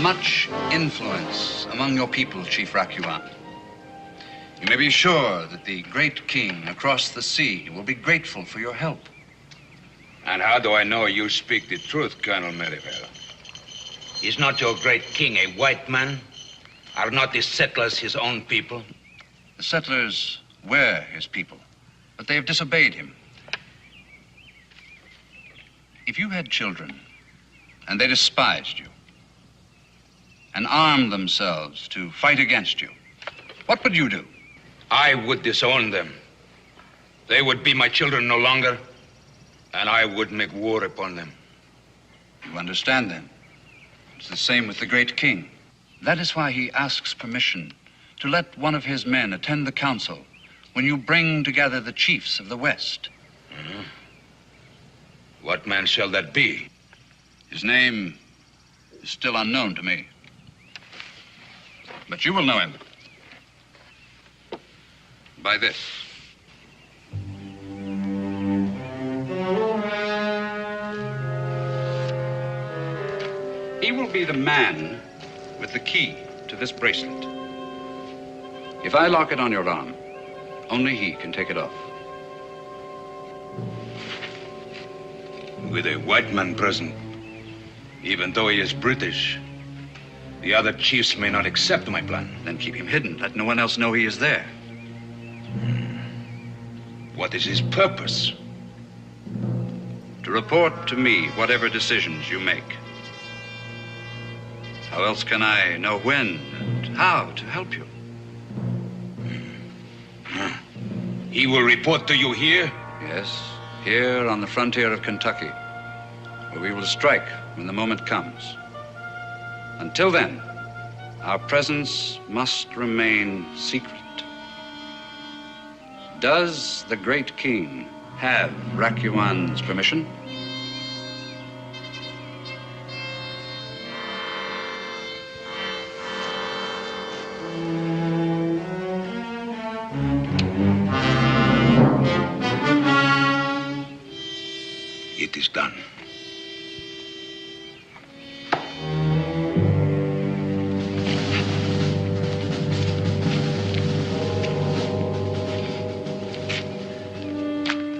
much influence among your people, Chief Rakuan. You may be sure that the great king across the sea will be grateful for your help. And how do I know you speak the truth, Colonel Merivale? Is not your great king a white man? Are not the settlers his own people? The settlers were his people, but they have disobeyed him. If you had children and they despised you and armed themselves to fight against you, what would you do? I would disown them. They would be my children no longer, and I would make war upon them. You understand, then? It's the same with the great king. That is why he asks permission to let one of his men attend the council when you bring together the chiefs of the West. Mm-hmm. What man shall that be? His name is still unknown to me. But you will know him. By this. He will be the man with the key to this bracelet. If I lock it on your arm, only he can take it off. With a white man present, even though he is British, the other chiefs may not accept my plan. Then keep him hidden. Let no one else know he is there. What is his purpose? To report to me whatever decisions you make. How else can I know when and how to help you? He will report to you here? Yes, here on the frontier of Kentucky, where we will strike when the moment comes. Until then, our presence must remain secret. Does the great king have Rakuan's permission? It is done.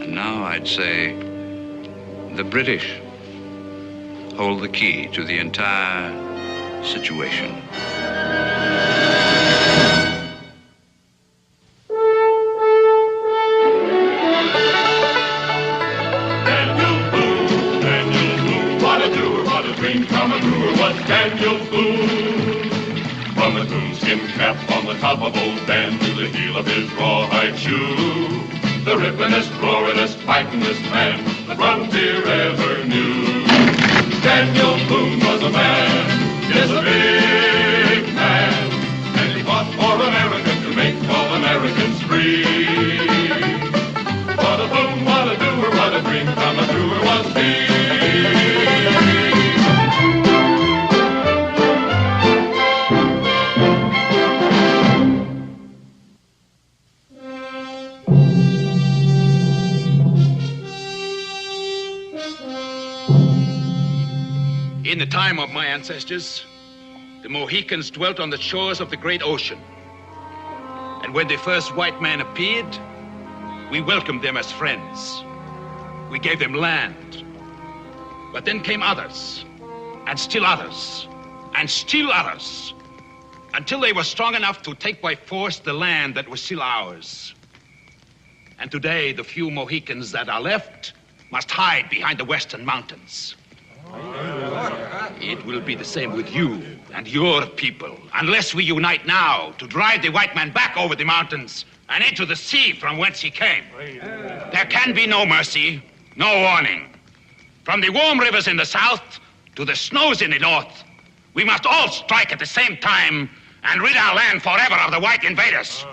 And now I'd say the British hold the key to the entire situation. Daniel Boone. From his moonskin cap on the top of old Dan to the heel of his rawhide shoe, the rippinest, roaringest, fightingest man the frontier ever knew. Daniel Boone was a man, yes, a big man, and he fought for America to make all Americans free. What a Boone, what a doer, what a dream come a truer was he. In the time of my ancestors, the Mohicans dwelt on the shores of the great ocean. And when the first white man appeared, we welcomed them as friends. We gave them land. But then came others, and still others, and still others, until they were strong enough to take by force the land that was still ours. And today, the few Mohicans that are left must hide behind the western mountains. It will be the same with you and your people, unless we unite now to drive the white man back over the mountains and into the sea from whence he came. There can be no mercy, no warning. From the warm rivers in the south to the snows in the north, we must all strike at the same time and rid our land forever of the white invaders.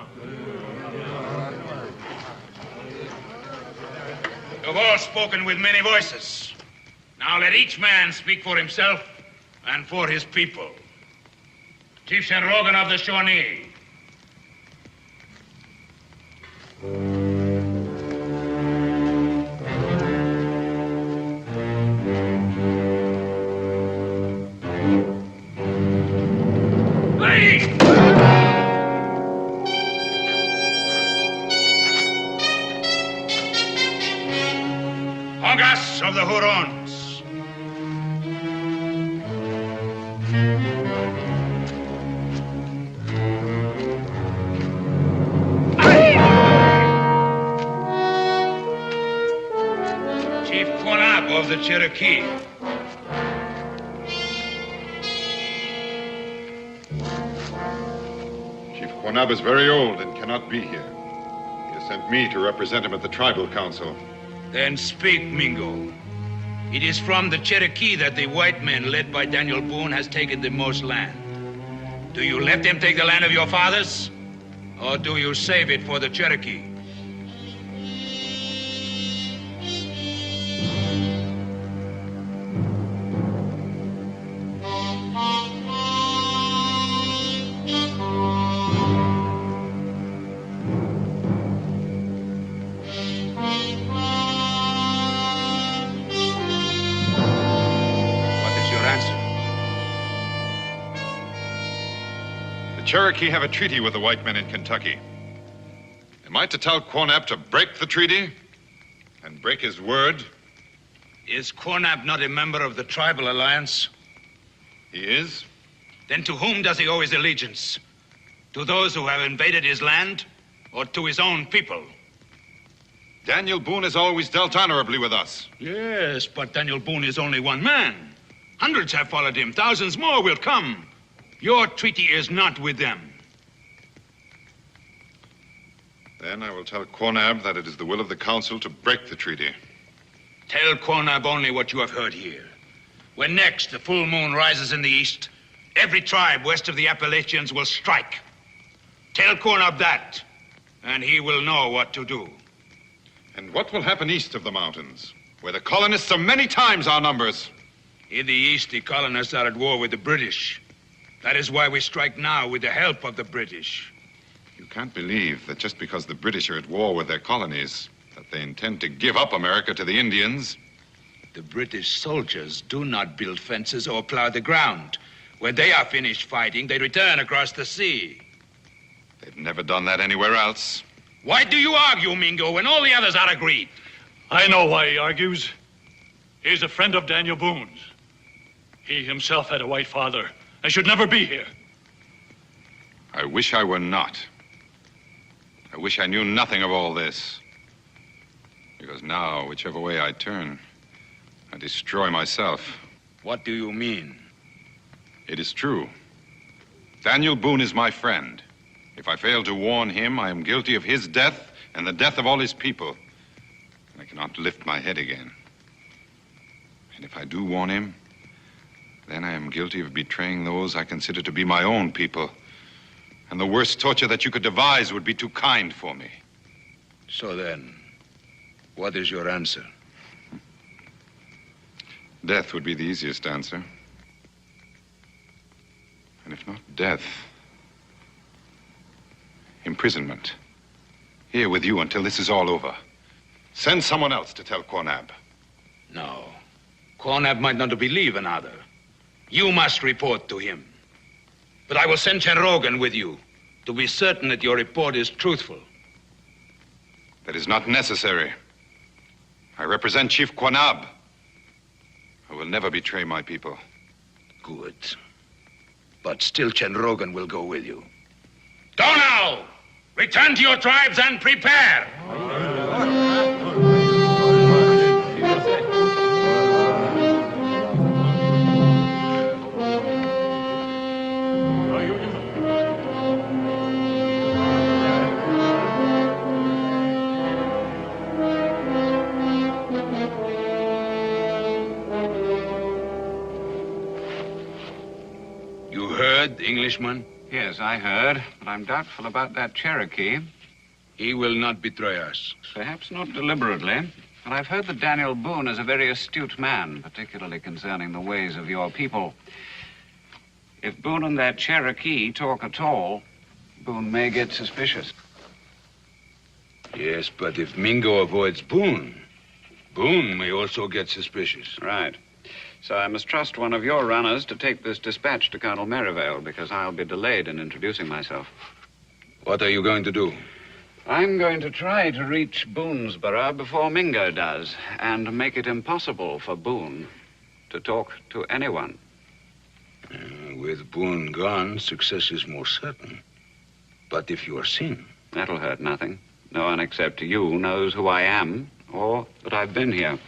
You've all spoken with many voices. Now let each man speak for himself and for his people. Chief Shenrogan of the Shawnee. among us of the Hurons. Chief Quanab of the Cherokee. Chief Quanab is very old and cannot be here. He has sent me to represent him at the tribal council. Then speak, Mingo. It is from the Cherokee that the white men, led by Daniel Boone, has taken the most land. Do you let them take the land of your fathers? Or do you save it for the Cherokee? The Cherokee have a treaty with the white men in Kentucky. Am I to tell Quanab to break the treaty and break his word? Is Quanab not a member of the tribal alliance? He is. Then to whom does he owe his allegiance? To those who have invaded his land, or to his own people? Daniel Boone has always dealt honorably with us. Yes, but Daniel Boone is only one man. Hundreds have followed him. Thousands more will come. Your treaty is not with them. Then I will tell Quanab that it is the will of the council to break the treaty. Tell Quanab only what you have heard here. When next the full moon rises in the east, every tribe west of the Appalachians will strike. Tell Quanab that, and he will know what to do. And what will happen east of the mountains, where the colonists are many times our numbers? In the east, the colonists are at war with the British. That is why we strike now with the help of the British. You can't believe that just because the British are at war with their colonies, that they intend to give up America to the Indians. The British soldiers do not build fences or plow the ground. When they are finished fighting, they return across the sea. They've never done that anywhere else. Why do you argue, Mingo, when all the others are agreed? I know why he argues. He's a friend of Daniel Boone's. He himself had a white father. I should never be here. I wish I were not. I wish I knew nothing of all this. Because now, whichever way I turn, I destroy myself. What do you mean? It is true. Daniel Boone is my friend. If I fail to warn him, I am guilty of his death and the death of all his people. And I cannot lift my head again. And if I do warn him, then I am guilty of betraying those I consider to be my own people. And the worst torture that you could devise would be too kind for me. So then, what is your answer? Death would be the easiest answer. And if not death, imprisonment. Here with you until this is all over. Send someone else to tell Quanab. No. Quanab might not believe another. You must report to him. But I will send Cherrogan with you to be certain that your report is truthful. That is not necessary. I represent Chief Quanab. I will never betray my people. Good. But still Cherrogan will go with you. Go now! Return to your tribes and prepare! You heard, Englishman? Yes, I heard, but I'm doubtful about that Cherokee. He will not betray us. Perhaps not deliberately, but I've heard that Daniel Boone is a very astute man, particularly concerning the ways of your people. If Boone and that Cherokee talk at all, Boone may get suspicious. Yes, but if Mingo avoids Boone, Boone may also get suspicious. Right. So I must trust one of your runners to take this dispatch to Colonel Merivale, because I'll be delayed in introducing myself. What are you going to do? I'm going to try to reach Boonesboro before Mingo does, and make it impossible for Boone to talk to anyone. With Boone gone, success is more certain. But if you are seen... That'll hurt nothing. No one except you knows who I am, or that I've been here.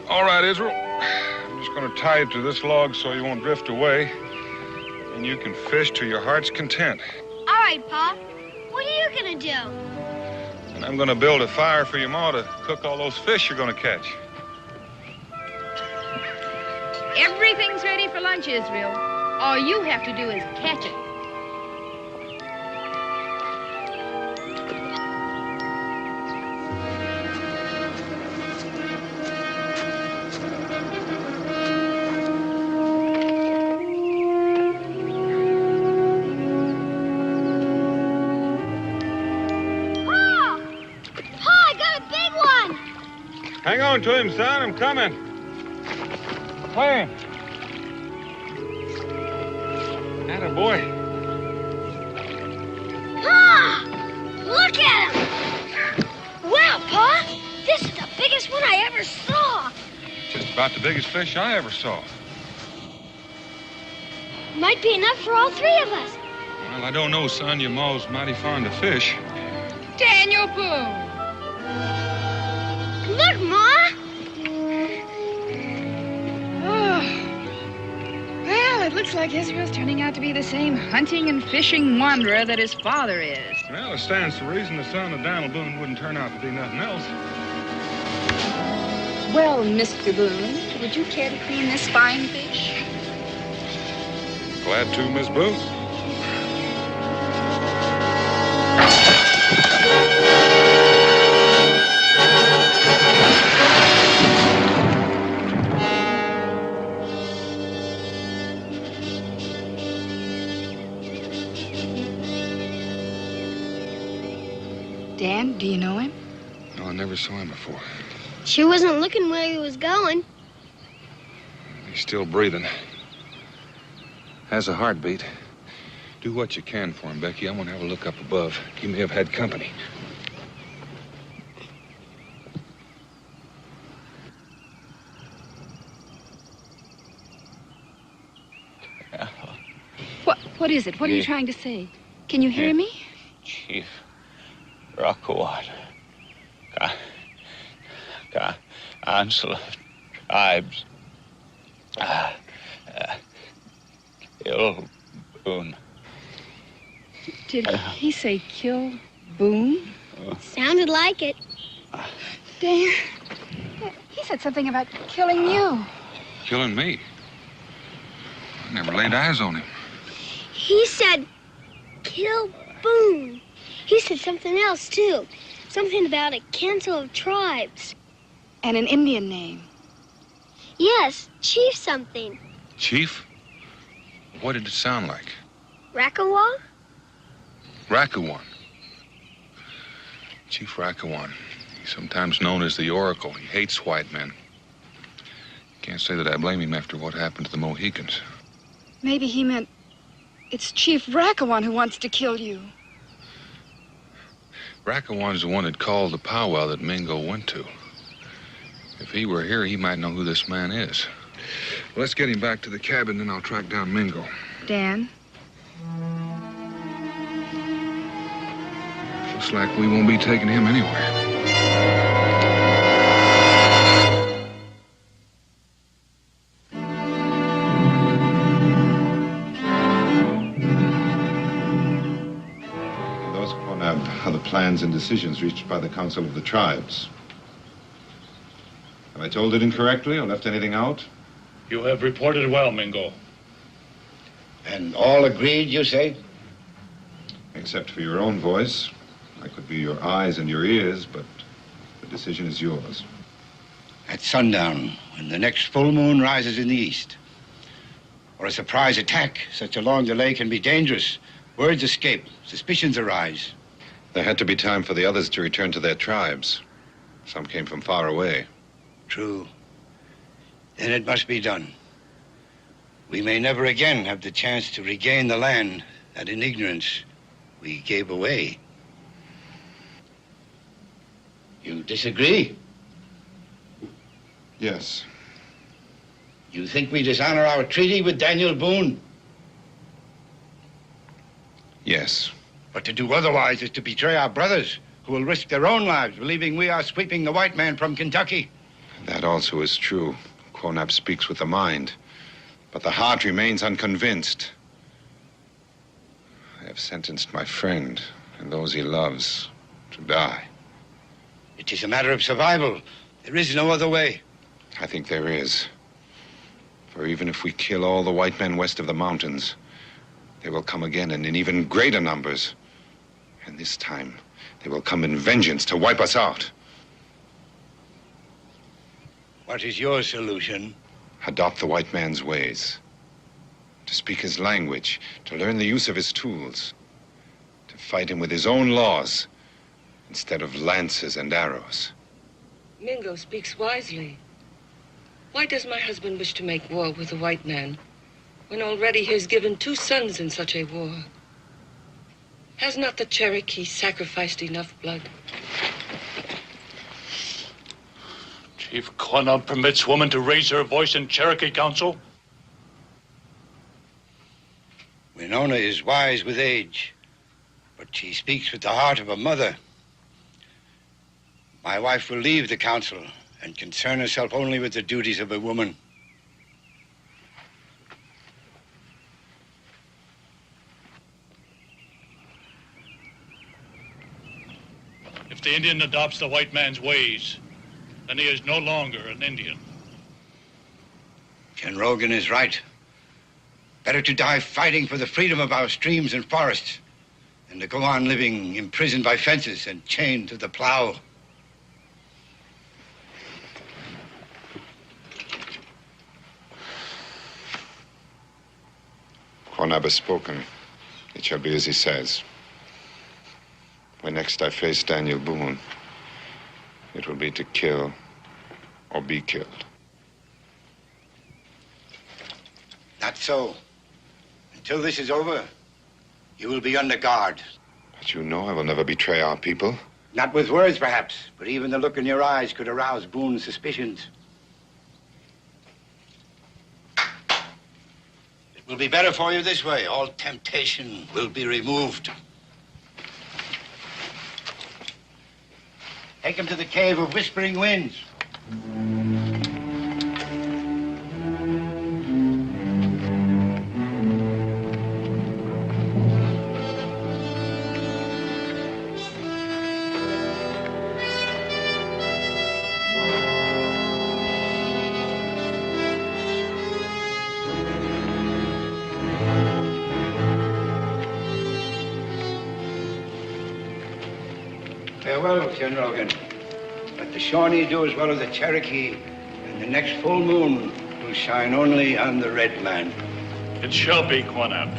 All right, Israel. I'm just going to tie you to this log so you won't drift away. And you can fish to your heart's content. All right, Pa. What are you gonna do? And I'm going to build a fire for your ma to cook all those fish you're going to catch. Everything's ready for lunch, Israel. All you have to do is catch it. Hang on to him, son. I'm coming. Where? Attaboy. Pa! Look at him! Wow, Pa! This is the biggest one I ever saw. Just about the biggest fish I ever saw. Might be enough for all three of us. Well, I don't know, son. Your ma's mighty fond of fish. Daniel Boone. Look, Ma! Well, it looks like Israel's turning out to be the same hunting and fishing wanderer that his father is. Well, it stands to reason the son of Daniel Boone wouldn't turn out to be nothing else. Well, Mr. Boone, would you care to clean this fine fish? Glad to, Miss Boone. Dan, do you know him? No, I never saw him before. She wasn't looking where he was going. He's still breathing. Has a heartbeat. Do what you can for him, Becky. I want to have a look up above. He may have had company. What is it? What are you trying to say? Can you hear me? Chief Rockawat. Council of Tribes. Kill Boone. Did he say kill Boone? Sounded like it. Dan, he said something about killing you. Killing me? I never laid eyes on him. He said, kill Boone. He said something else, too. Something about a council of tribes. And an Indian name. Yes, Chief something. Chief? What did it sound like? Rakawa? Rakawan. Chief Rakawan. He's sometimes known as the Oracle. He hates white men. Can't say that I blame him after what happened to the Mohicans. Maybe he meant it's Chief Rakawan who wants to kill you. Rakawan's the one that called the powwow that Mingo went to. If he were here, he might know who this man is. Let's get him back to the cabin, then I'll track down Mingo. Dan? Looks like we won't be taking him anywhere. Those upon are the plans and decisions reached by the Council of the Tribes. I told it incorrectly or left anything out? You have reported well, Mingo. And all agreed, you say? Except for your own voice. I could be your eyes and your ears, but the decision is yours. At sundown, when the next full moon rises in the east. Or a surprise attack, such a long delay can be dangerous. Words escape, suspicions arise. There had to be time for the others to return to their tribes. Some came from far away. True. Then it must be done. We may never again have the chance to regain the land that in ignorance we gave away. You disagree? Yes. You think we dishonor our treaty with Daniel Boone? Yes. But to do otherwise is to betray our brothers, who will risk their own lives, believing we are sweeping the white man from Kentucky. That also is true. Quonab speaks with the mind, but the heart remains unconvinced. I have sentenced my friend and those he loves to die. It is a matter of survival. There is no other way. I think there is. For even if we kill all the white men west of the mountains, they will come again and in even greater numbers. And this time, they will come in vengeance to wipe us out. What is your solution? Adopt the white man's ways. To speak his language, to learn the use of his tools. To fight him with his own laws, instead of lances and arrows. Mingo speaks wisely. Why does my husband wish to make war with the white man, when already he has given 2 sons in such a war? Has not the Cherokee sacrificed enough blood? Chief Quanab permits woman to raise her voice in Cherokee Council? Winona is wise with age, but she speaks with the heart of a mother. My wife will leave the council and concern herself only with the duties of a woman. If the Indian adopts the white man's ways, then he is no longer an Indian. Ken Rogan is right. Better to die fighting for the freedom of our streams and forests than to go on living imprisoned by fences and chained to the plow. Quonab has spoken. It shall be as he says. When next I face Daniel Boone, it will be to kill or be killed. Not so. Until this is over, you will be under guard. But you know I will never betray our people. Not with words, perhaps, but even the look in your eyes could arouse Boone's suspicions. It will be better for you this way. All temptation will be removed. Take him to the cave of Whispering Winds. Farewell, Ken Rogan. Let the Shawnee do as well as the Cherokee, and the next full moon will shine only on the red man. It shall be, Quanab.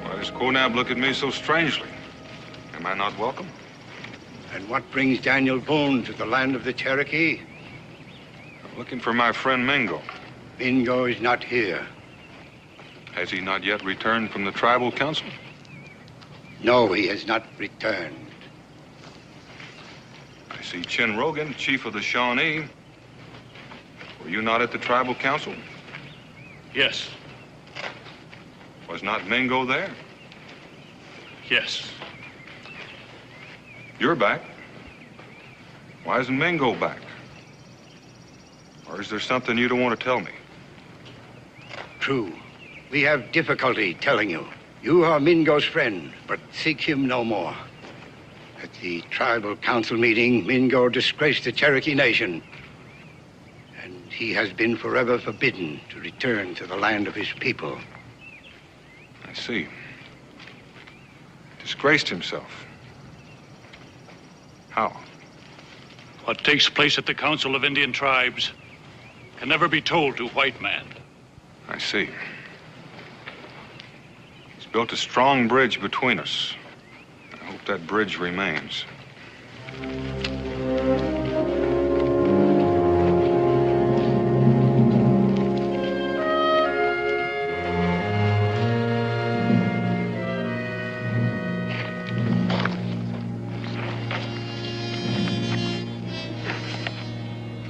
Why does Quonab look at me so strangely? Am I not welcome? And what brings Daniel Boone to the land of the Cherokee? I'm looking for my friend Mingo. Mingo is not here. Has he not yet returned from the tribal council? No, he has not returned. I see Chin Rogan, chief of the Shawnee. Were you not at the tribal council? Yes. Was not Mingo there? Yes. You're back. Why isn't Mingo back? Or is there something you don't want to tell me? True. We have difficulty telling you. You are Mingo's friend, but seek him no more. At the tribal council meeting, Mingo disgraced the Cherokee Nation. And he has been forever forbidden to return to the land of his people. I see. Disgraced himself. How? What takes place at the Council of Indian Tribes can never be told to white man. I see. He's built a strong bridge between us. I hope that bridge remains.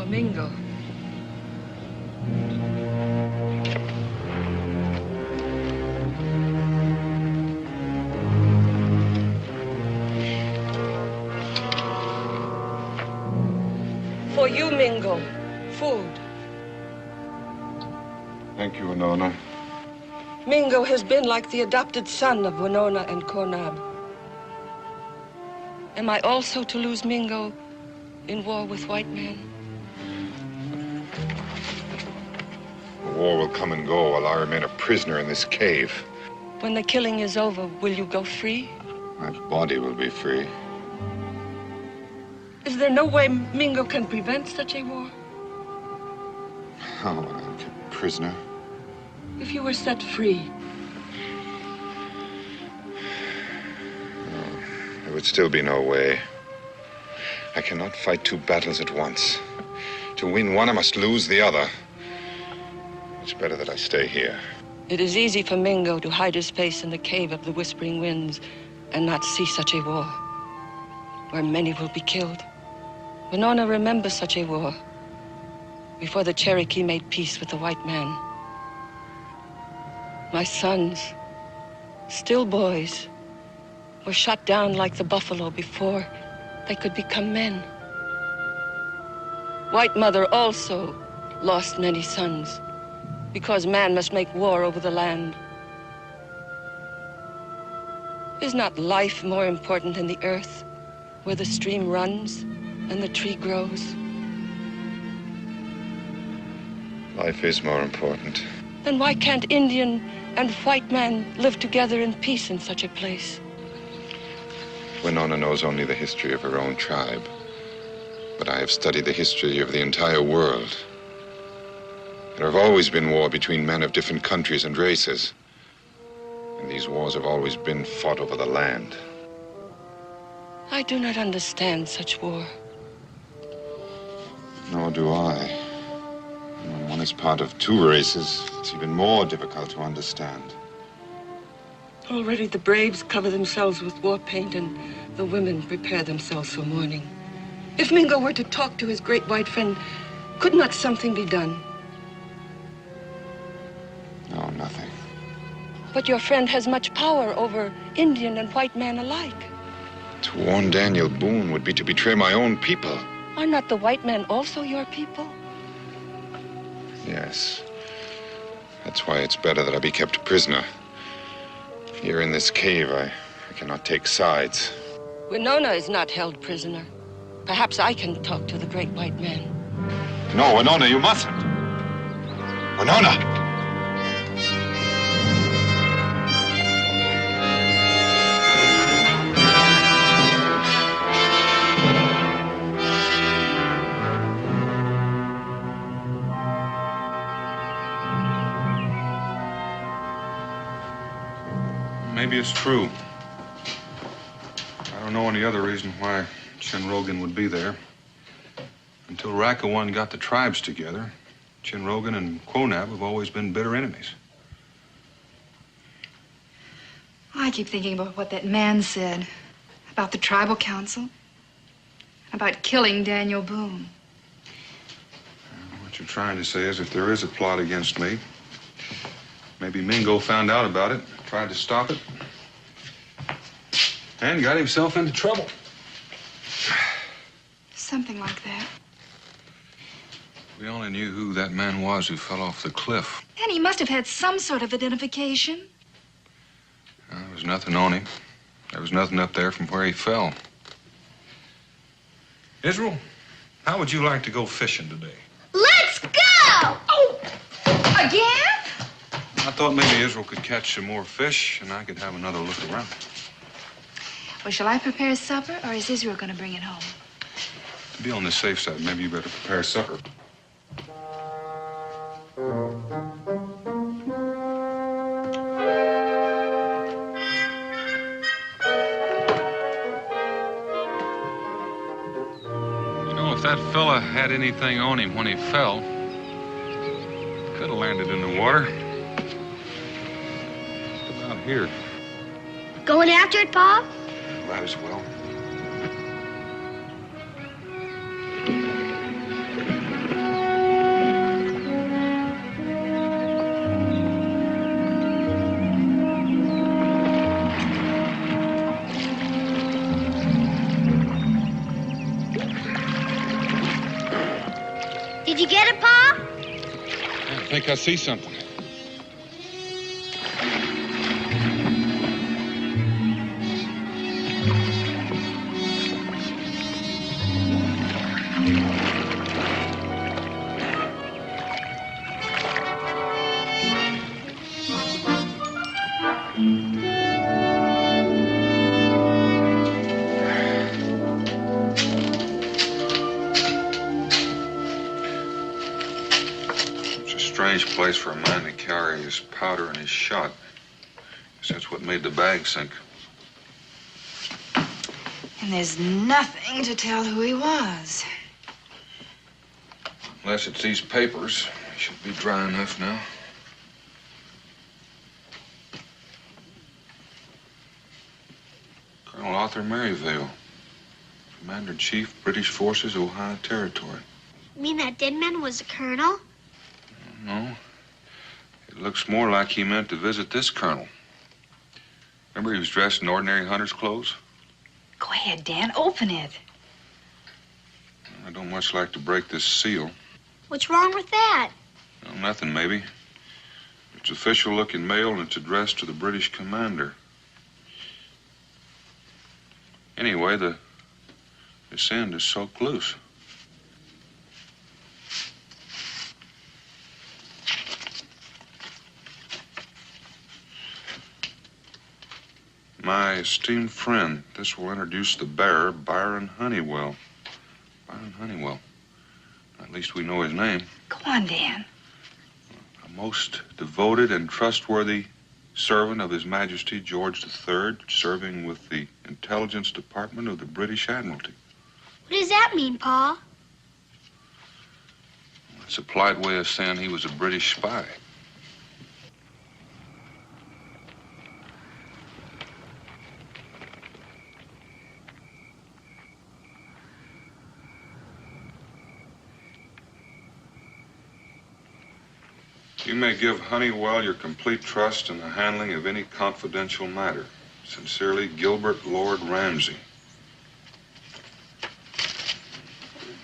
Mingo. For you, Mingo, food. Thank you, Winona. Mingo has been like the adopted son of Winona and Cornab. Am I also to lose Mingo in war with white men? The war will come and go while I remain a prisoner in this cave. When the killing is over, will you go free? My body will be free. Is there no way Mingo can prevent such a war? How when I'm kept prisoner? If you were set free. Oh, there would still be no way. I cannot fight two battles at once. To win one, I must lose the other. It's better that I stay here. It is easy for Mingo to hide his face in the cave of the Whispering Winds and not see such a war, where many will be killed. Winona remembers such a war, before the Cherokee made peace with the white man. My sons, still boys, were shot down like the buffalo before they could become men. White Mother also lost many sons, because man must make war over the land. Is not life more important than the earth, where the stream runs and the tree grows? Life is more important. Then why can't Indian and white man live together in peace in such a place? Winona knows only the history of her own tribe. But I have studied the history of the entire world. There have always been war between men of different countries and races. And these wars have always been fought over the land. I do not understand such war. Nor do I. And when one is part of two races, it's even more difficult to understand. Already the braves cover themselves with war paint and the women prepare themselves for mourning. If Mingo were to talk to his great white friend, could not something be done? No, nothing. But your friend has much power over Indian and white man alike. To warn Daniel Boone would be to betray my own people. Are not the white men also your people? Yes. That's why it's better that I be kept prisoner. Here in this cave, I cannot take sides. Winona is not held prisoner. Perhaps I can talk to the great white man. No, Winona, you mustn't. Winona! Maybe it's true. I don't know any other reason why Chinrogan would be there. Until Rakawan got the tribes together, Chinrogan and Quonab have always been bitter enemies. I keep thinking about what that man said about the tribal council, about killing Daniel Boone. What you're trying to say is if there is a plot against me, maybe Mingo found out about it, tried to stop it, and got himself into trouble. Something like that. We only knew who that man was who fell off the cliff. And he must have had some sort of identification. There was nothing on him. There was nothing up there from where he fell. Israel, how would you like to go fishing today? Let's go! Oh, again? I thought maybe Israel could catch some more fish and I could have another look around. Well, shall I prepare supper, or is Israel going to bring it home? To be on the safe side, maybe you better prepare supper. If that fella had anything on him when he fell, he could have landed in the water. Just about here. Going after it, Pa? Might as well. Did you get it, Pa? I think I see something. Strange place for a man to carry his powder and his shot. Guess that's what made the bag sink. And there's nothing to tell who he was. Unless it's these papers. They should be dry enough now. Colonel Arthur Merivale, Commander-in-Chief, British Forces, Ohio Territory. You mean that dead man was a colonel? No. It looks more like he meant to visit this colonel. Remember he was dressed in ordinary hunter's clothes? Go ahead, Dan. Open it. I don't much like to break this seal. What's wrong with that? Well, nothing, maybe. It's official-looking mail, and it's addressed to the British commander. Anyway, this end is soaked loose. My esteemed friend, this will introduce the bearer, Byron Honeywell. Byron Honeywell. At least we know his name. Go on, Dan. A most devoted and trustworthy servant of His Majesty George III, serving with the Intelligence Department of the British Admiralty. What does that mean, Pa? It's a polite way of saying he was a British spy. You may give Honeywell your complete trust in the handling of any confidential matter. Sincerely, Gilbert Lord Ramsay.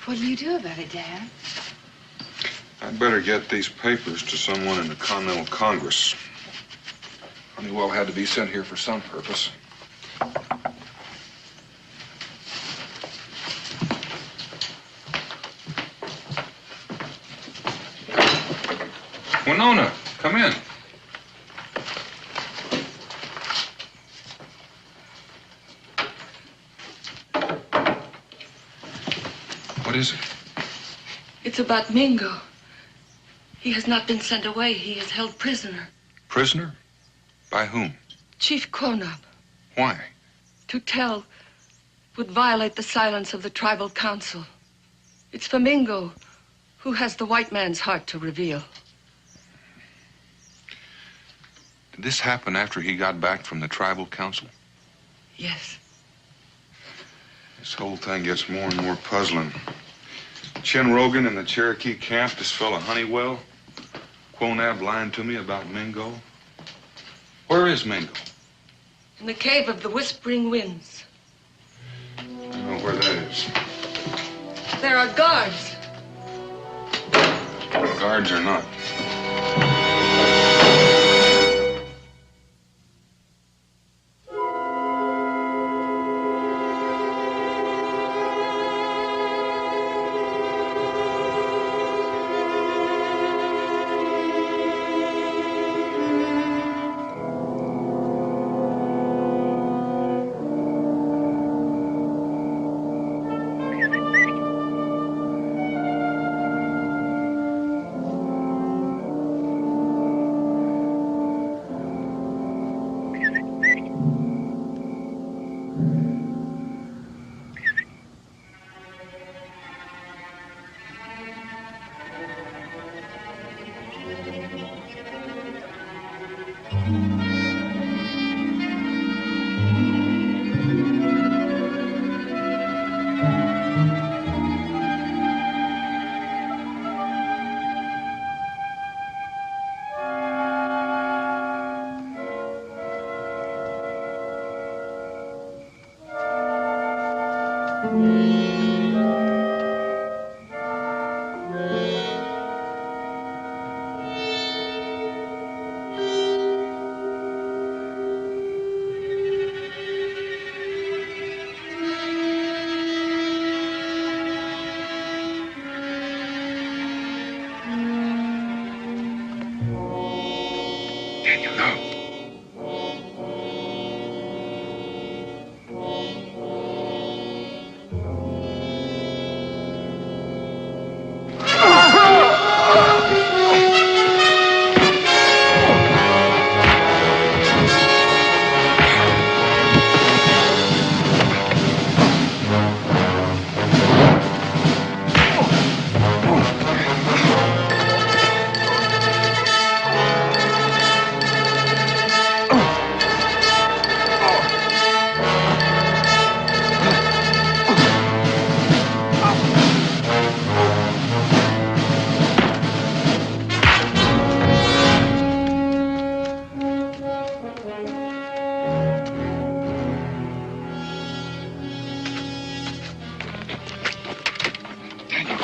What do you do about it, Dan? I'd better get these papers to someone in the Continental Congress. Honeywell had to be sent here for some purpose. Winona, come in. What is it? It's about Mingo. He has not been sent away. He is held prisoner. Prisoner? By whom? Chief Conop. Why? To tell would violate the silence of the tribal council. It's for Mingo, who has the white man's heart to reveal. Did this happen after he got back from the tribal council? Yes. This whole thing gets more and more puzzling. Chin Rogan in the Cherokee camp, this fellow Honeywell. Quonab lying to me about Mingo. Where is Mingo? In the cave of the Whispering Winds. I don't know where that is. There are guards. Guards or not.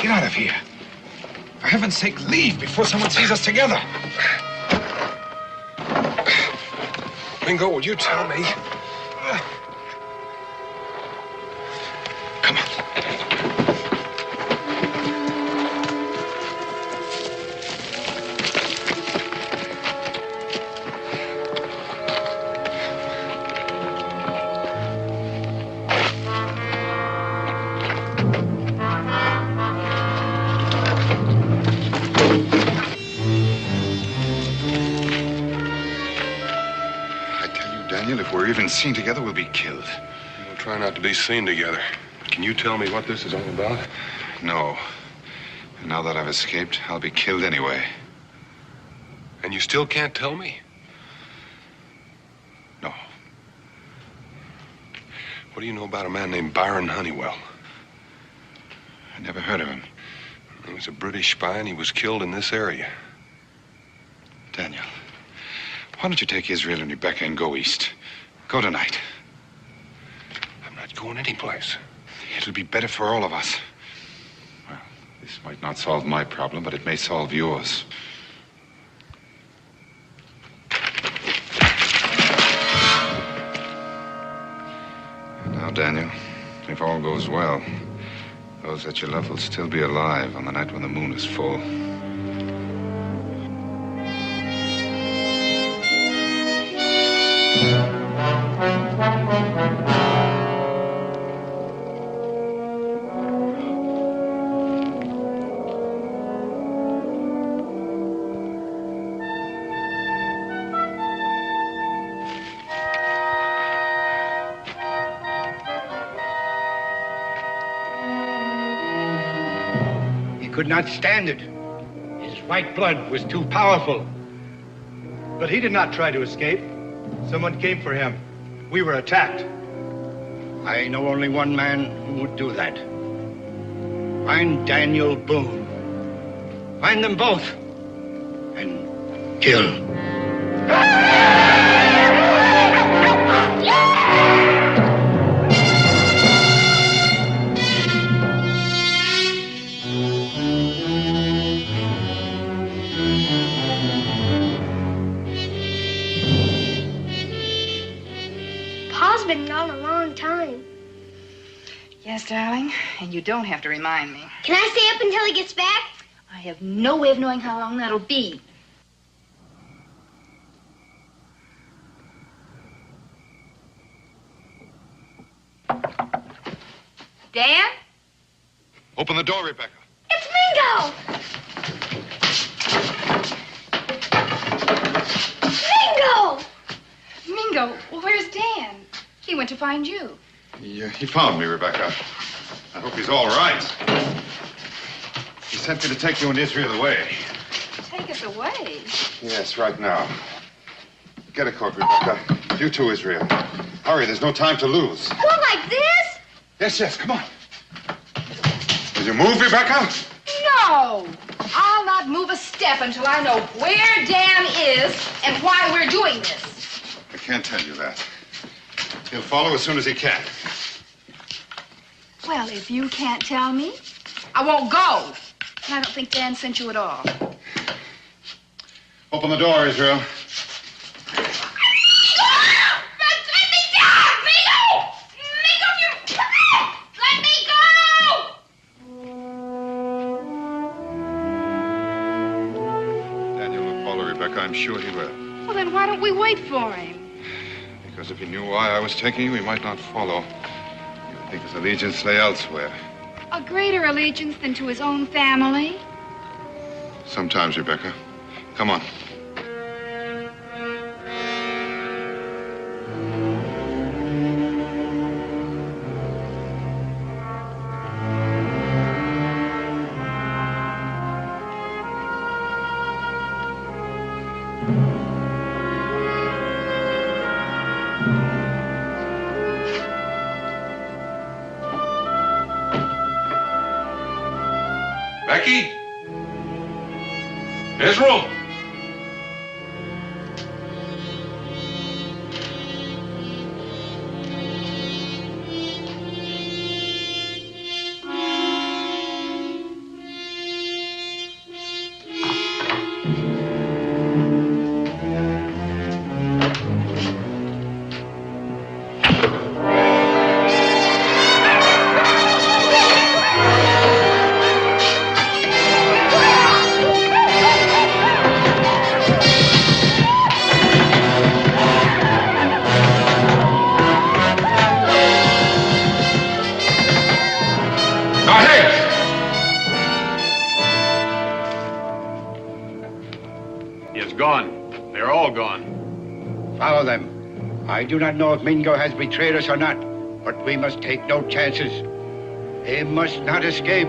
Get out of here. For heaven's sake, leave before someone sees us together. Mingo, will you tell me? Come on. If we're even seen together, we'll be killed. We'll try not to be seen together. Can you tell me what this is all about? No. And now that I've escaped, I'll be killed anyway. And you still can't tell me? No. What do you know about a man named Byron Honeywell? I never heard of him. He was a British spy, and he was killed in this area. Daniel, why don't you take Israel and Rebecca and go east? Go tonight. I'm not going anyplace. It'll be better for all of us. Well, this might not solve my problem, but it may solve yours. Now, Daniel, if all goes well, those that you love will still be alive on the night when the moon is full. He could not stand it. His white blood was too powerful. But he did not try to escape. Someone came for him. We were attacked. I know only one man who would do that. Find Daniel Boone. Find them both. And kill. Pa's been gone a long time. Yes, darling, and you don't have to remind me. Can I stay up until he gets back? I have no way of knowing how long that'll be. Dan? Open the door, Rebecca. It's Mingo! Mingo! Mingo, well, where's Dan? He went to find you. He found me, Rebecca. I hope he's all right. He sent me to take you and Israel away. Take us away? Yes, right now. Get a coat, Rebecca. You too, Israel. Hurry, there's no time to lose. Go like this? Yes, come on. Will you move, Rebecca? No! I'll not move a step until I know where Dan is and why we're doing this. I can't tell you that. He'll follow as soon as he can. Well, if you can't tell me, I won't go. And I don't think Dan sent you at all. Open the door, Israel. I'm sure he will. Well, then why don't we wait for him? Because if he knew why I was taking you, he might not follow. He would think his allegiance lay elsewhere. A greater allegiance than to his own family? Sometimes, Rebecca. Come on. Becky? Israel? Follow them. I do not know if Mingo has betrayed us or not, but we must take no chances. They must not escape.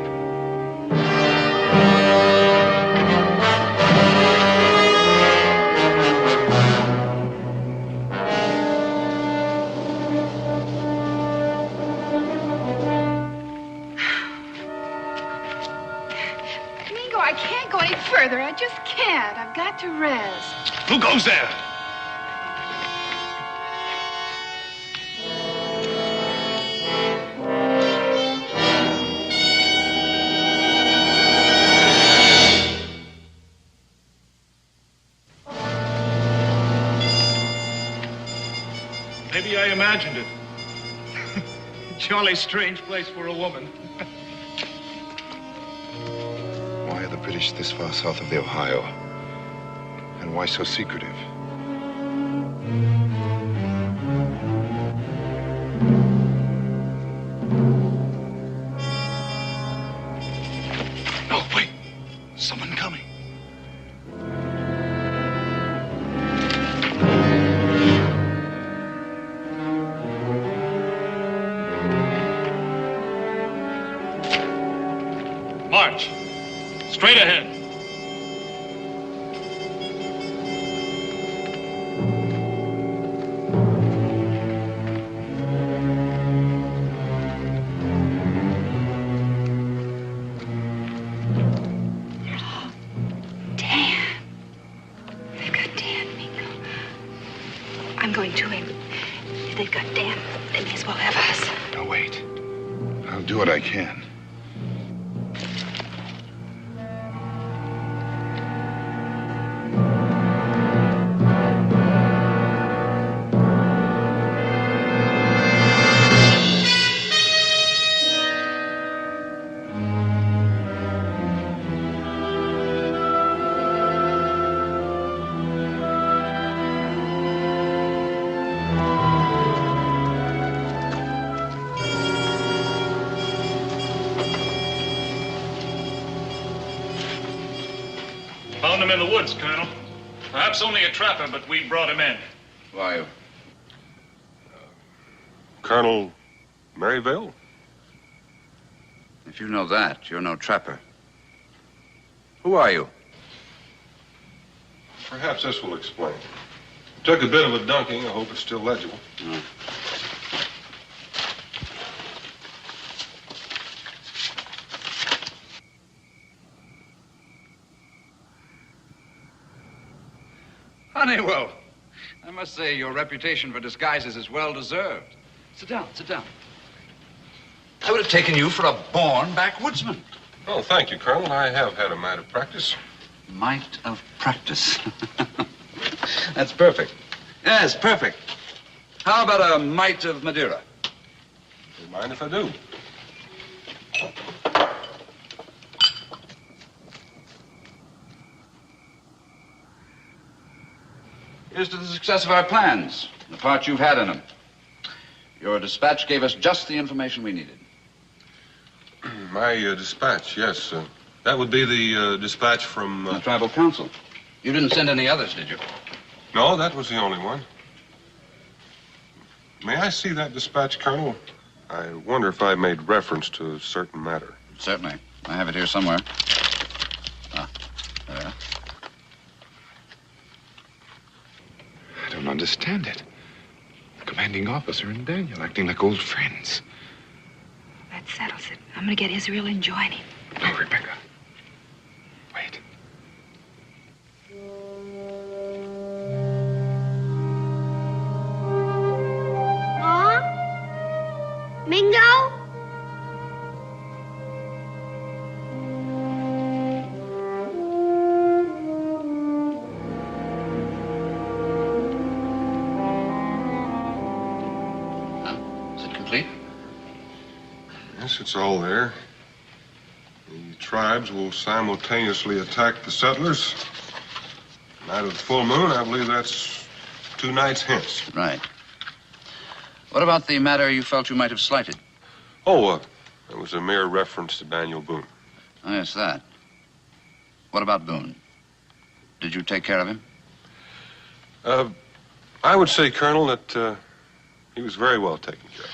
Mingo, I can't go any further. I just can't. I've got to rest. Who goes there? Maybe I imagined it. Jolly strange place for a woman. Why are the British this far south of the Ohio? And why so secretive? No, wait. Someone coming. March. Straight ahead. Dan. They've got Dan, Mingo. I'm going to him. If they've got Dan, they may as well have us. Now, wait. I'll do what I can. Found him in the woods, Colonel. Perhaps only a trapper, but we brought him in. Who are you? Colonel Maryville? If you know that, you're no trapper. Who are you? Perhaps this will explain. Took a bit of a dunking. I hope it's still legible. No. Honeywell, I must say your reputation for disguises is well deserved. Sit down, sit down. I would have taken you for a born backwoodsman. Oh, thank you, Colonel. I have had a mite of practice. Mite of practice. That's perfect. Yes, perfect. How about a mite of Madeira? Do you mind if I do? Here's to the success of our plans, the part you've had in them. Your dispatch gave us just the information we needed. My dispatch, yes. That would be the dispatch from... The tribal council. You didn't send any others, did you? No, that was the only one. May I see that dispatch, Colonel? I wonder if I made reference to a certain matter. Certainly. I have it here somewhere. Ah, there. I don't understand it. The commanding officer and Daniel acting like old friends. That settles it. I'm going to get Israel and join him. No, Rebecca. Wait. Ma? Mingo? Is it complete? Yes, it's all there. The tribes will simultaneously attack the settlers. Night of the full moon, I believe that's 2 nights hence. Right. What about the matter you felt you might have slighted? Oh, that was a mere reference to Daniel Boone. Oh, yes, that. What about Boone? Did you take care of him? I would say, Colonel, that he was very well taken care of.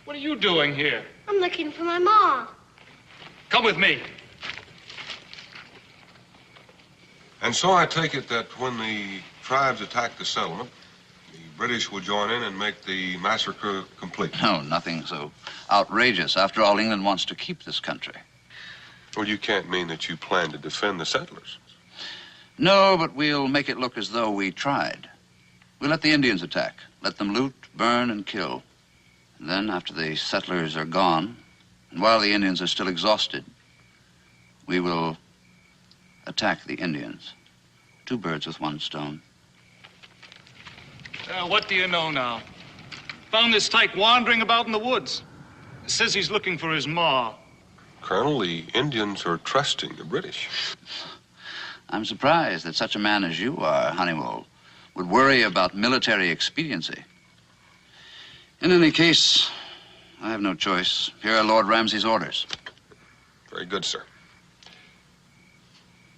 What are you doing here? I'm looking for my ma. Come with me. And so I take it that when the tribes attack the settlement, the British will join in and make the massacre complete. No, nothing so outrageous. After all, England wants to keep this country. Well, you can't mean that you plan to defend the settlers. No, but we'll make it look as though we tried. We'll let the Indians attack. Let them loot, burn, and kill. And then, after the settlers are gone, and while the Indians are still exhausted, we will attack the Indians. 2 birds with 1 stone. What do you know now? Found this tyke wandering about in the woods. Says he's looking for his ma. Colonel, the Indians are trusting the British. I'm surprised that such a man as you are, Honeywell, would worry about military expediency. In any case, I have no choice. Here are Lord Ramsay's orders. Very good, sir.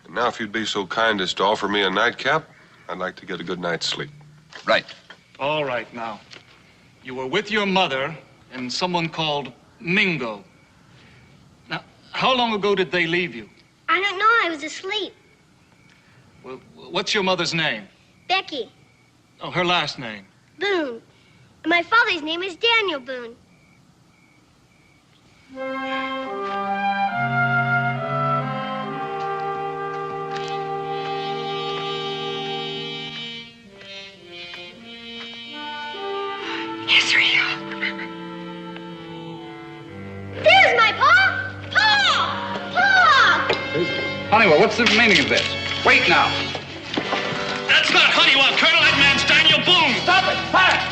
And now, if you'd be so kind as to offer me a nightcap, I'd like to get a good night's sleep. Right. All right, now. You were with your mother and someone called Mingo. Now, how long ago did they leave you? I don't know. I was asleep. Well, what's your mother's name? Becky. Oh, her last name. Boone. And my father's name is Daniel Boone. Israel. There's my pa! Pa! Pa! Honeywell, what's the meaning of this? Wait now. That's not Honeywell, Colonel. That man's Daniel Boone. Stop it! Fire!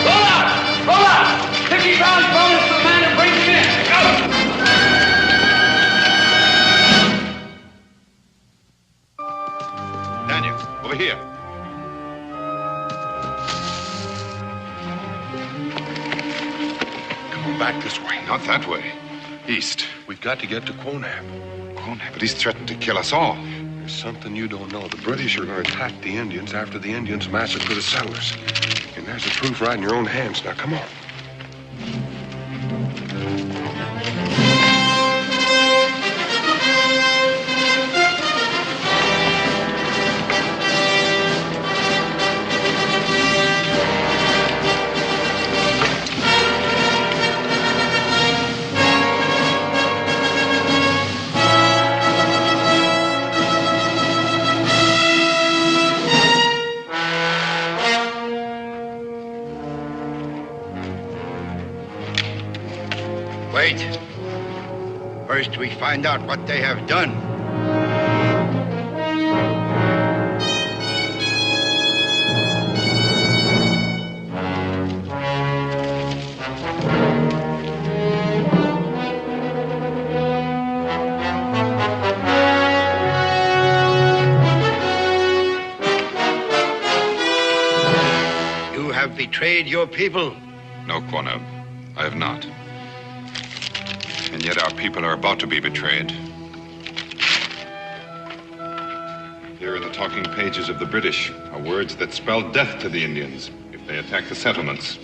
Roll out! Roll out! 50 pounds bonus to the man who brings him in. Go! Daniel, over here. Come back this way, not that way. East. We've got to get to Quonab. Quonab, but he's threatened to kill us all. There's something you don't know. The British are going to attack the Indians after the Indians massacre the settlers. And there's the proof right in your own hands. Now, come on. Wait. First, we find out what they have done. You have betrayed your people. No, Quanab, I have not. And yet our people are about to be betrayed. Here in the talking pages of the British are words that spell death to the Indians if they attack the settlements.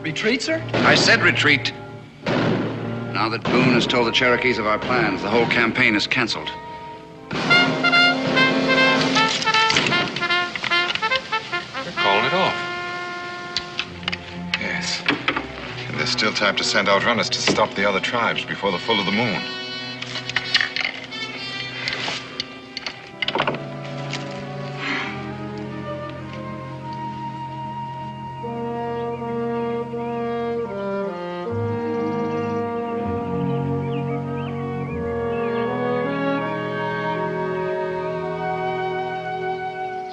Retreat, sir? I said retreat. Now that Boone has told the Cherokees of our plans, the whole campaign is canceled. They're calling it off. Yes. And there's still time to send out runners to stop the other tribes before the full of the moon.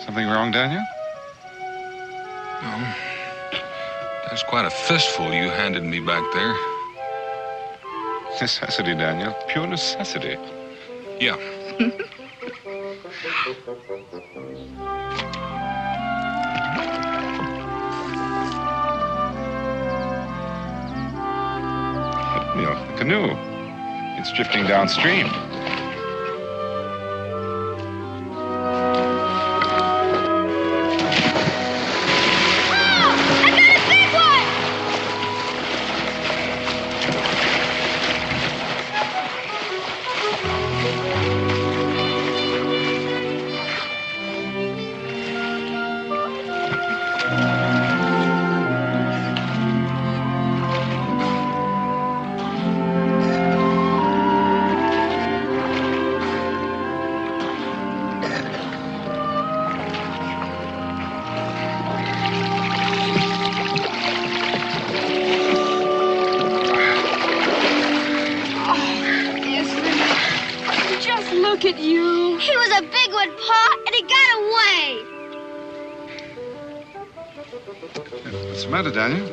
Something wrong, Daniel? No. There's quite a fistful you handed me back there. Necessity, Daniel. Pure necessity. Yeah. The canoe. It's drifting downstream. Look at you. He was a big one, Pa, and he got away. What's the matter, Daniel?